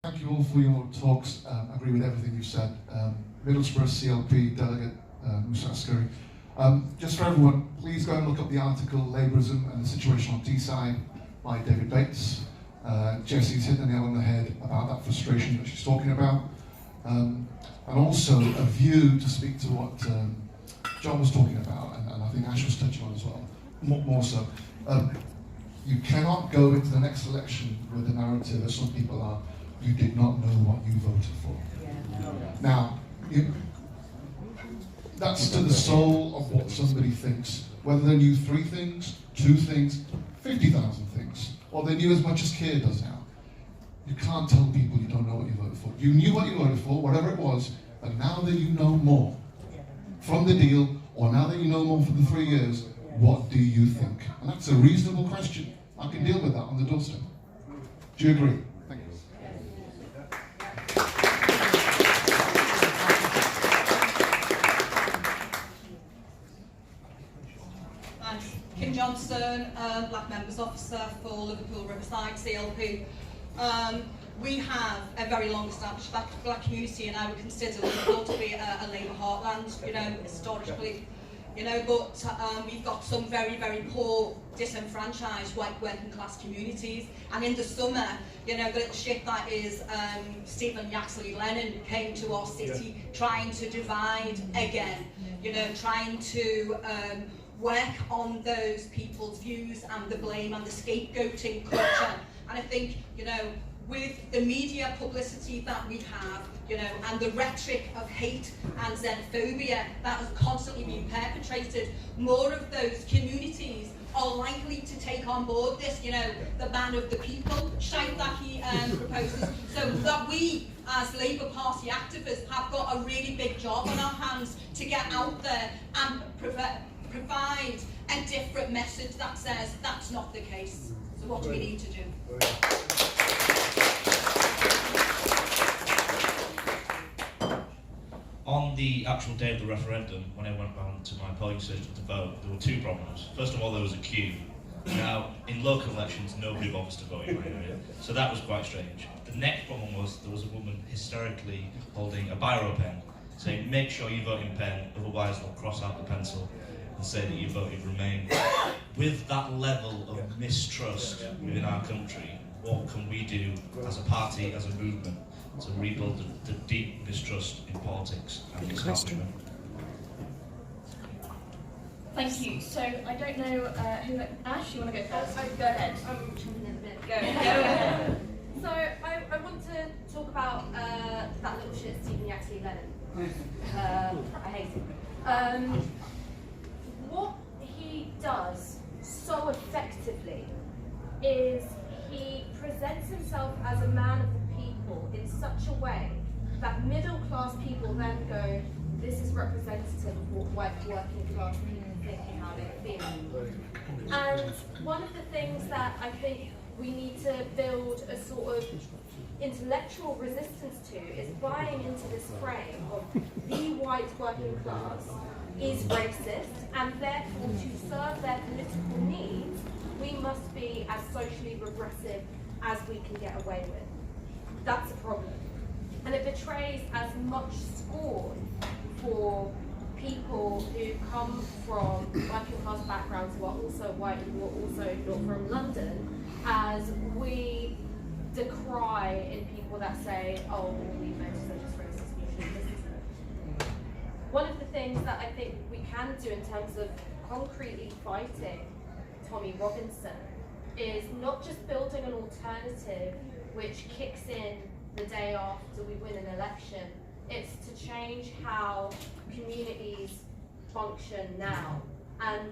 Thank you all for your talks. I agree with everything you've said. Middlesbrough CLP delegate Musa Askari. Just for everyone, please go and look up the article Labourism and the Situation on Teesside by David Bates. Jessie's hit the nail on the head about that frustration that she's talking about. And also a view to speak to what John was talking about, and I think Ash was touching on as well, more so. You cannot go into the next election with the narrative, as some people are, you did not know what you voted for. Now, that's to the soul of what somebody thinks. Whether they knew 3 things, 2 things, 50,000 things, or they knew as much as Keir does now. You can't tell people you don't know what you voted for. You knew what you voted for, whatever it was, but now that you know more from the deal, or now that you know more for the 3 years, what do you think? And that's a reasonable question. I can deal with that on the doorstep. Do you agree? Thank you. I'm Kim Johnson, Black Members Officer for Liverpool Riverside CLP. We have a very long established black community, and I would consider Liverpool to be a Labour Heartland, historically. But we've got some very, very poor, disenfranchised white working class communities. And in the summer, the little ship that is Stephen Yaxley Lennon came to our city trying to divide again, trying to work on those people's views and the blame and the scapegoating culture. And I think, with the media publicity that we have, and the rhetoric of hate and xenophobia that has constantly been perpetrated, more of those communities are likely to take on board this, the ban of the people shite that he proposes. So that we, as Labour Party activists, have got a really big job on our hands to get out there and provide a different message that says that's not the case. So what do we need to do? On the actual day of the referendum, when I went round to my polling station to vote, there were 2 problems. First of all, there was a queue. Now, in local elections, nobody bothers to vote in my area, so that was quite strange. The next problem was there was a woman hysterically holding a biro pen, saying, make sure you vote in pen, otherwise they'll cross out the pencil and say that you voted Remain. With that level of mistrust within our country, what can we do as a party, as a movement, to rebuild the deep mistrust in politics and establishment? Thank you. So I don't know who. Ash, you want to go first? Go ahead. I'm jumping in a bit. Go ahead. So I want to talk about that little shit Stephen Yaxley Lennon. I hate him. What he does so effectively is he presents himself as a man of the people in such a way that middle class people then go, this is representative of what white working class people think and how they feel. And one of the things that I think we need to build a sort of intellectual resistance to is buying into this frame of the white working class is racist, and therefore to serve their political needs, we must be as socially regressive as we can get away with. That's a problem. And it betrays as much scorn for people who come from working class backgrounds, who are also white, who are also not from London, as we decry in people that say, oh, we notice they're just racist, we shouldn't listen to them. One of the things that I think we can do in terms of concretely fighting Tommy Robinson is not just building an alternative which kicks in the day after we win an election, it's to change how communities function now. And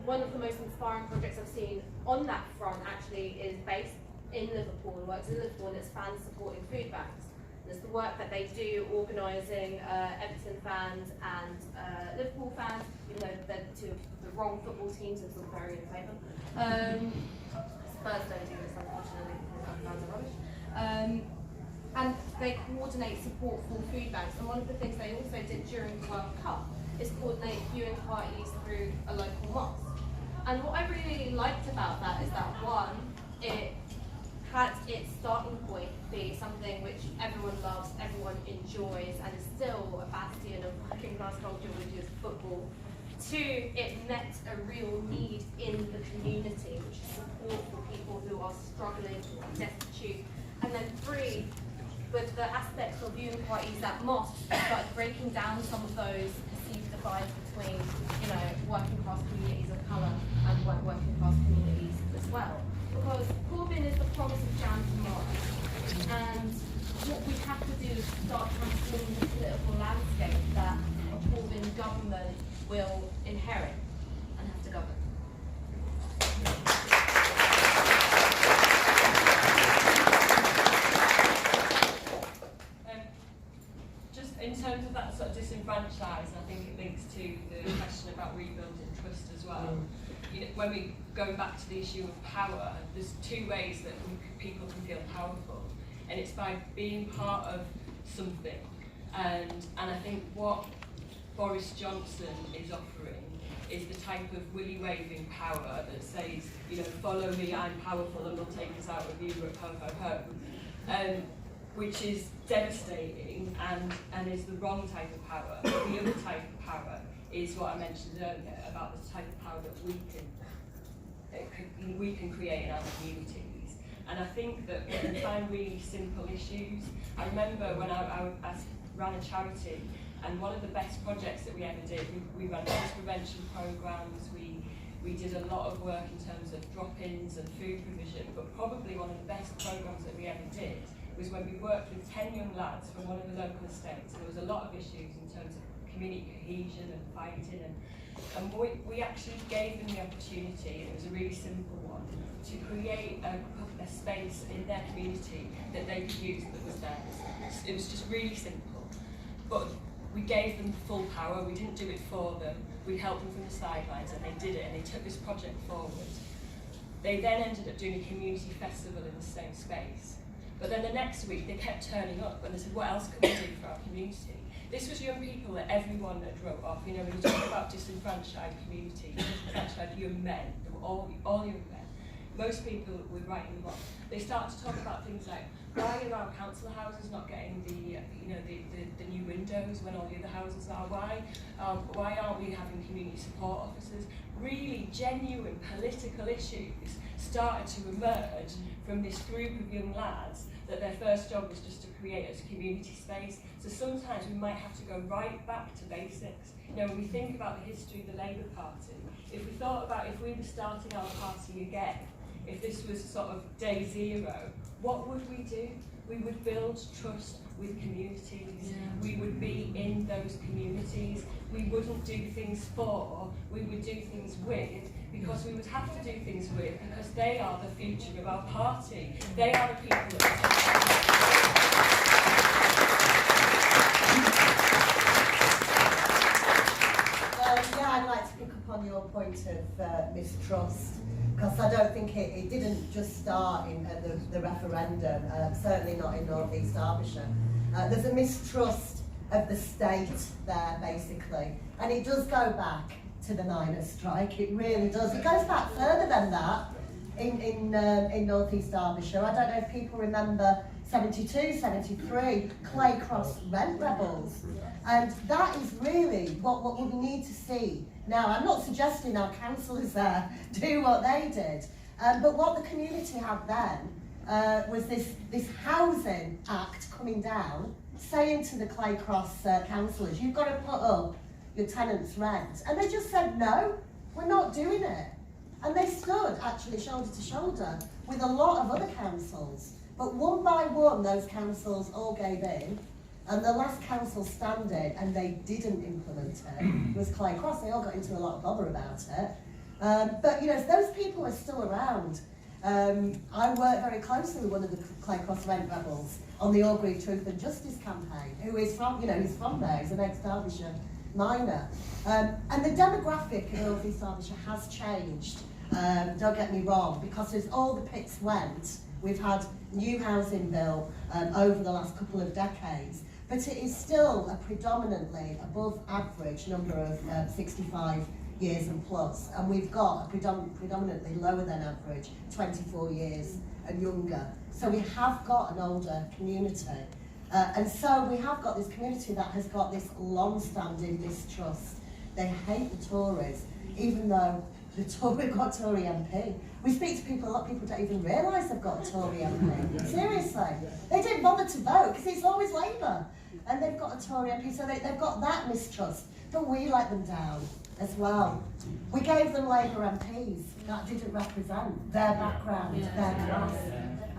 one of the most inspiring projects I've seen on that front actually is based in Liverpool, works in Liverpool, and it's fans supporting food banks. And it's the work that they do organising Everton fans and Liverpool fans, even though they're 2 of the wrong football teams, it's all very in favour. Spurs don't do this, unfortunately, because fans are rubbish. And they coordinate support for food banks. And one of the things they also did during the World Cup is coordinate viewing parties through a local mosque. And what I really liked about that is that, one, it had its starting point be something which everyone loves, everyone enjoys, and is still a bastion of working class culture, which is football. 2, it met a real need in the community, which is support for people who are struggling or destitute. And then 3, with the aspects of viewing parties at mosques, started breaking down some of those perceived divides between, working class communities of colour and working class communities as well. Because Corbyn is the promise of Jan tomorrow, and what we have to do is start transforming the political landscape that a Corbyn government will inherit and have to govern. Just in terms of that sort of disenfranchised, I think it links to the question about rebuilding trust as well. When we go back to the issue of power, there's 2 ways that people can feel powerful, and it's by being part of something. And I think what Boris Johnson is offering is the type of willy-waving power that says, follow me, I'm powerful, and we'll take us out of Europe, ho, ho, ho. Which is devastating and is the wrong type of power. The other type of power is what I mentioned earlier about the type of power that we can create in our communities. And I think that we can find really simple issues. I remember when I ran a charity, and one of the best projects that we ever did, we ran loss prevention programs, we did a lot of work in terms of drop-ins and food provision, but probably one of the best programs that we ever did was when we worked with 10 young lads from one of the local estates. There was a lot of issues in terms of community cohesion and fighting, and we actually gave them the opportunity, and it was a really simple one, to create a space in their community that they could use that was theirs. It was just really simple, but we gave them full power. We didn't do it for them. We helped them from the sidelines, and they did it, and they took this project forward. They then ended up doing a community festival in the same space. But then the next week they kept turning up, and they said, what else can we do for our community? This was young people that everyone had wrote off. When you talk about disenfranchised community, disenfranchised young men, they were all young men. Most people were writing them off. They started to talk about things like, why are our council houses not getting the new windows when all the other houses are? Why aren't we having community support officers? Really genuine political issues started to emerge from this group of young lads that their first job was just to create a community space. So sometimes we might have to go right back to basics. When we think about the history of the Labour Party, if we thought about if we were starting our party again, if this was sort of day 0, what would we do? We would build trust with communities. We would be in those communities. We wouldn't do things for, we would do things with, because we would have to do things with, because they are the future of our party. They are the people that I'd like to pick up on your point of mistrust, because I don't think it didn't just start in the referendum, certainly not in North East Derbyshire. There's a mistrust of the state there, basically, and it does go back to the miners' strike. It really does. It goes back further than that in North East Derbyshire. I don't know if people remember 72, 73, Clay Cross rent rebels. And that is really what we need to see. Now, I'm not suggesting our councillors there do what they did, but what the community had then was this housing act coming down, saying to the Clay Cross councillors, you've got to put up your tenants' rent. And they just said, no, we're not doing it. And they stood actually shoulder to shoulder with a lot of other councils. But one by one, those councils all gave in. And the last council standing, and they didn't implement it, was Clay Cross. They all got into a lot of bother about it. But those people are still around. I work very closely with one of the Clay Cross rent rebels on the Orgreave Truth and Justice campaign, who is from, he's from there, he's an ex-Derbyshire miner. And the demographic in North East Derbyshire has changed, don't get me wrong, because as all the pits went, we've had new housing bill over the last couple of decades, but it is still a predominantly above average number of 65 years and plus, and we've got a predominantly lower than average, 24 years and younger. So we have got an older community. And so we have got this community that has got this long-standing mistrust. They hate the Tories, even though we've got a Tory MP. We speak to people, a lot of people don't even realise they've got a Tory MP. Seriously. They didn't bother to vote because it's always Labour. And they've got a Tory MP, so they've got that mistrust. But we let them down as well. We gave them Labour MPs that didn't represent their background, their class.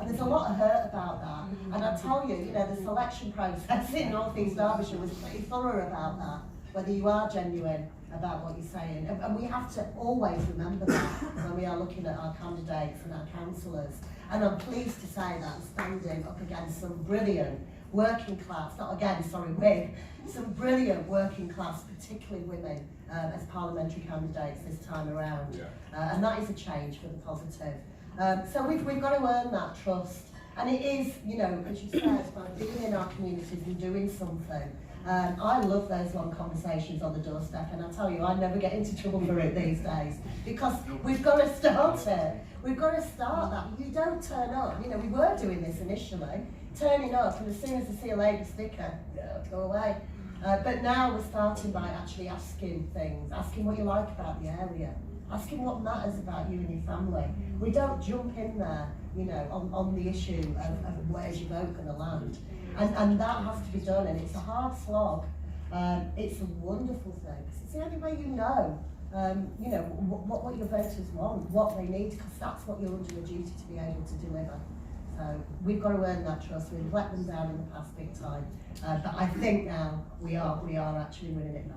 And there's a lot of hurt about that. And I tell you, you know, the selection process in North East Derbyshire was pretty thorough about that, whether you are genuine about what you're saying. And we have to always remember that when we are looking at our candidates and our councillors. And I'm pleased to say that I'm standing up against some brilliant working class, some brilliant working class, particularly women, as parliamentary candidates this time around. And that is a change for the positive. So we've got to earn that trust. And it is, you know, as you said, by being in our communities and doing something. I love those long conversations on the doorstep, and I tell you, I never get into trouble for it these days, because we've got to start it. We've got to start that. You don't turn up. You know, we were doing this initially, turning up, and as soon as I see a Labour sticker, go away. But now we're starting by actually asking things, asking what you like about the area, asking what matters about you and your family. We don't jump in there, you know, on the issue of where's your vote going to land. And that has to be done, and it's a hard slog. It's a wonderful thing, because it's the only way you know what your voters want, what they need, because that's what you're under a duty to be able to deliver. So we've got to earn that trust. We've let them down in the past big time, but I think now we are actually winning it back.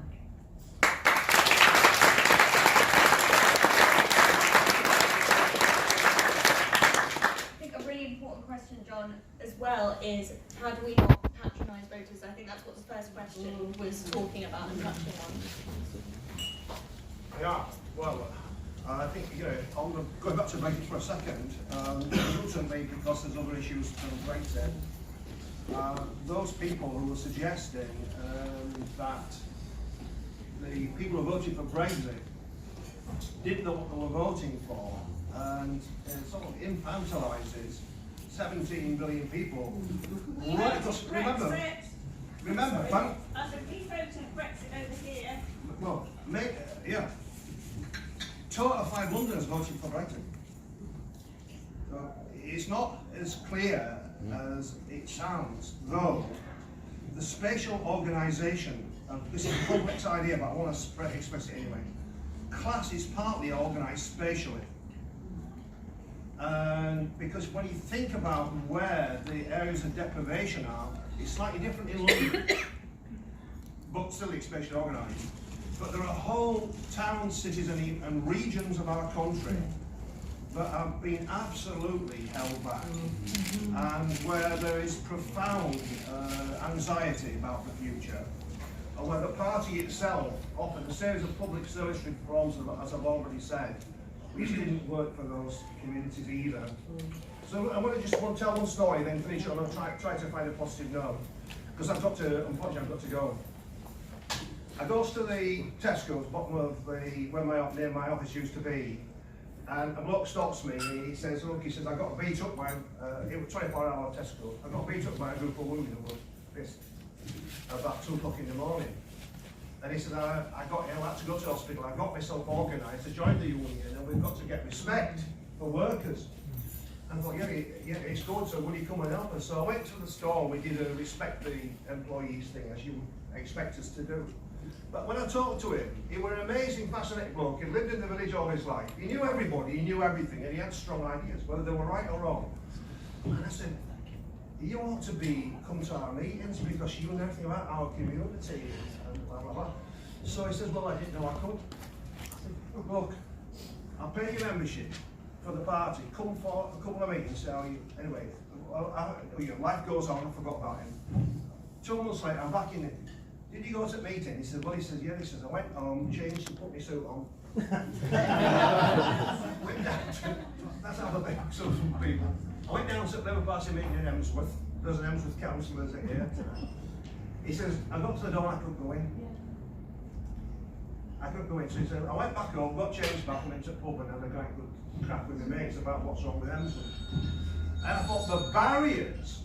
Important question, John, as well, is how do we not patronise voters? I think that's what the first question was talking about and touching on. Yeah, well, I think, you know, going back to Brexit for a second, ultimately, because there's other issues to Brexit, those people who were suggesting that the people who voted for Brexit didn't know what they were voting for, and it sort of infantilises 17 billion people. Right, because remember, I said, we voted Brexit over here. well, yeah, total of 5 Londoners voted for Brexit. So it's not as clear as it sounds, though the spatial organisation, this is a complex idea, but I want to express it anyway. Class is partly organised spatially. And because when you think about where the areas of deprivation are, it's slightly different in London, but still it's spatially organised. But there are whole towns, cities and regions of our country that have been absolutely held back, and where there is profound anxiety about the future, and where the party itself offered a series of public service reforms, as I've already said, which didn't work for those communities either. So I want to tell one story, then finish on and try to find a positive note, because unfortunately I've got to go. I goes to the Tesco's, bottom of where near my office used to be, and a bloke stops me and he says, look, he says, I got beat up by, it was 24-hour Tesco, I got beat up by a group of women who were pissed about 2 o'clock in the morning. And he said, I had to go to the hospital, I got myself organised to join the union, and we've got to get respect for workers. And I thought, yeah, it's good, so will you come and help us? So I went to the store and we did a respect the employees thing, as you expect us to do. But when I talked to him, he was an amazing, fascinating bloke. He lived in the village all his life. He knew everybody, he knew everything, and he had strong ideas, whether they were right or wrong. And I said, you ought to come to our meetings because you know everything about our community and blah, blah, blah. So he says, well, I didn't know I could. I said, look, I'll pay your membership for the party. Come for a couple of meetings. Anyway, life goes on, I forgot about him. 2 months later, I'm back in it. Did you go to the meeting? He said, well, he says, yeah. He says, I went home, changed and put my suit on. Went down to, that's how the big some people. I went down to the Labour Party meeting in Emsworth. There's an Emsworth councillor here. He says, I got to the door and I couldn't go in. I couldn't go into it. So I went back home, got changed back, and went to the pub and had a great good crack with my mates about what's wrong with them. And I thought the barriers,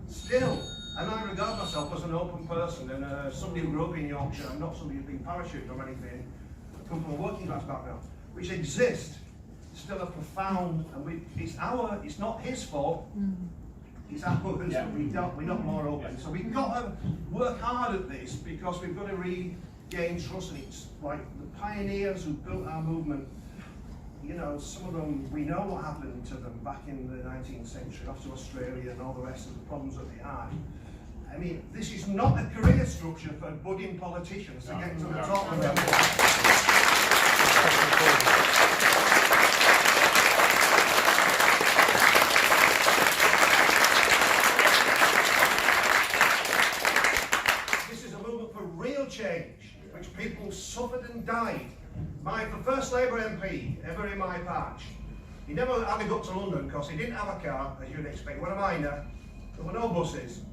still, and I regard myself as an open person and somebody who grew up in Yorkshire. I'm not somebody who's been parachuted or anything. I come from a working class background, which exist, still a profound, and it's not his fault. It's ours. Yeah. We're not more open. So we've got to work hard at this because we've got to regain trust. And it's like the pioneers who built our movement. You know, some of them, we know what happened to them back in the 19th century, after Australia and all the rest of the problems that they had. I mean, this is not a career structure for budding politicians to get to the top of them. Change, which people suffered and died. The first Labour MP ever in my patch, he never had to go to London because he didn't have a car, as you'd expect. He was a miner, there were no buses.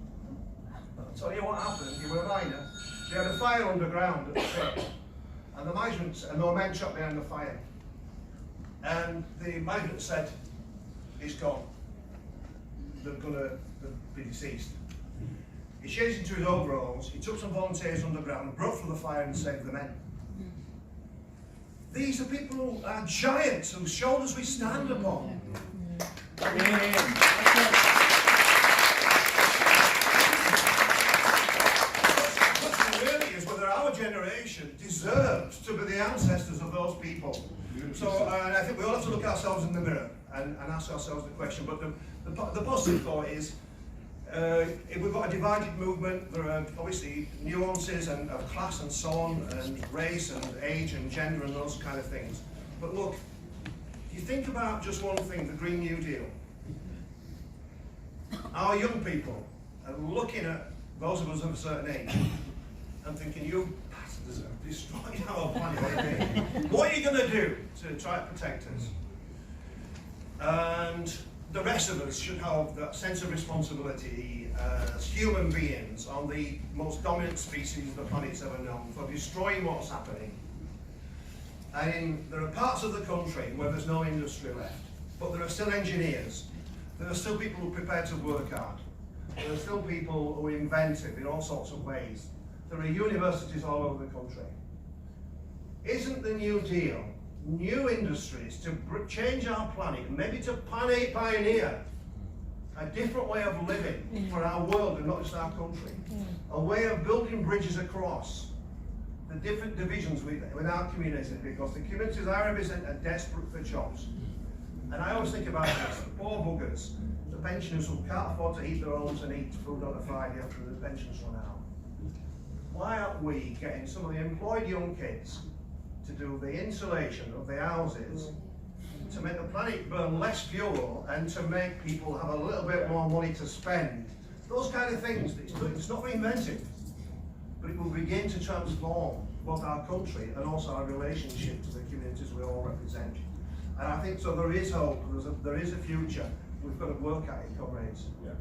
I'll tell you what happened, he was a miner. They had a fire underground at the pit, and the management, and there were men shot behind the fire. And the management said, it's gone. They're going to be deceased. He changed into his overalls, he took some volunteers underground, broke through the fire and saved the men. These are people who are giants whose shoulders we stand upon. The question really is whether our generation deserves to be the ancestors of those people. So I think we all have to look ourselves in the mirror and ask ourselves the question. But the positive thought is, if we've got a divided movement, there are obviously nuances of class and so on, and race and age and gender and those kind of things. But look, if you think about just one thing, the Green New Deal, our young people are looking at those of us of a certain age and thinking, you bastards have destroyed our planet. What are you going to do to try to protect us? And the rest of us should have that sense of responsibility as human beings on the most dominant species the planet's ever known for destroying what's happening. And there are parts of the country where there's no industry left, but there are still engineers. There are still people who are prepared to work hard. There are still people who are inventive in all sorts of ways. There are universities all over the country. Isn't the New Deal new industries to change our planet, and maybe to pioneer a different way of living for our world and not just our country? A way of building bridges across the different divisions with our community, because the communities I represent are desperate for jobs. And I always think about this, the poor buggers, the pensioners who can't afford to heat their homes and eat food on a Friday after the pensions run out. Why aren't we getting some of the employed young kids to do the insulation of the houses, to make the planet burn less fuel and to make people have a little bit more money to spend? Those kind of things. It's not very inventive, but it will begin to transform both our country and also our relationship to the communities we all represent. And I think so there is hope, there is a future. We've got to work at it, comrades. Yeah.